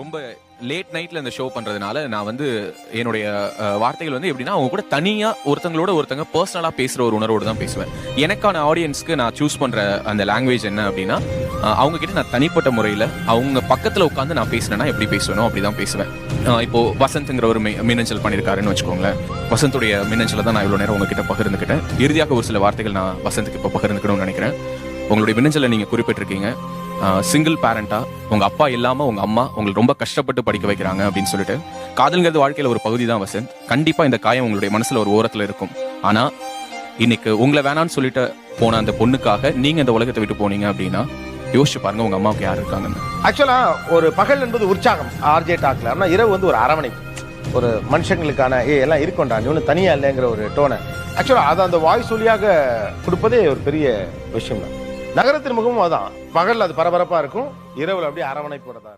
ரொம்ப லேட் நைட்ல இந்த ஷோ பண்றதுனால நான் வந்து என்னுடைய வார்த்தைகள் வந்து எப்படின்னா அவங்க கூட தனியா ஒருத்தங்க பர்சனலா பேசுற ஒரு உணர்வோடு தான் பேசுவேன். எனக்கான ஆடியன்ஸ்க்கு நான் சூஸ் பண்ற அந்த லாங்குவேஜ் என்ன அப்படின்னா அவங்க கிட்ட நான் தனிப்பட்ட முறையில அவங்க பக்கத்துல உட்காந்து நான் பேசினேன்னா எப்படி பேசுவேனோ அப்படிதான் பேசுவேன். இப்போ வசந்த்ங்கிற ஒரு மின்னஞ்சல் பண்ணியிருக்காருன்னு வச்சுக்கோங்களேன். வசந்துடைய மின்னஞ்சல தான் நான் இவ்வளவு நேரம் உங்ககிட்ட பகிர்ந்துக்கிட்டேன். இறுதியாக ஒரு சில வார்த்தைகள் நான் வசந்துக்கு இப்போ பகிர்ந்துக்கணும்னு நினைக்கிறேன். உங்களுடைய மின்னஞ்சலை நீங்க குறிப்பிட்டிருக்கீங்க, சிங்கிள் பேரண்டா உங்க அப்பா இல்லாம உங்க அம்மா உங்களை ரொம்ப கஷ்டப்பட்டு படிக்க வைக்கிறாங்க அப்படின்னு சொல்லிட்டு. காதல்ங்கிறது வாழ்க்கையில ஒரு பகுதி தான் வசந்த். கண்டிப்பா இந்த காயம் உங்களுடைய மனசுல ஒரு ஓரத்துல இருக்கும். ஆனா இன்னைக்கு உங்களை வேணான்னு சொல்லிட்டு போன அந்த பொண்ணுக்காக நீங்க இந்த உலகத்தை விட்டு போனீங்க அப்படின்னா யோசிச்சு பாருங்க உங்க அம்மாவுக்கு யார் இருக்காங்கன்னு. ஆக்சுவலா ஒரு பகல் என்பது உற்சாகம் ஆர்ஜே டாக்ல, ஆனா இரவு வந்து ஒரு அரவணைப்பு, ஒரு மனுஷங்களுக்கான எல்லாம் இருக்கொண்டா நீ ஒன்றும் தனியா இல்லைங்கிற ஒரு டோனை ஆக்சுவலா அதை அந்த வாய்ஸ் வழியாக கொடுப்பதே ஒரு பெரிய விஷயம் தான். நகரத்தின் முகமும் அதான், பகல் அது பரபரப்பா இருக்கும், இரவுல அப்படியே அரவணைப்போட தான்.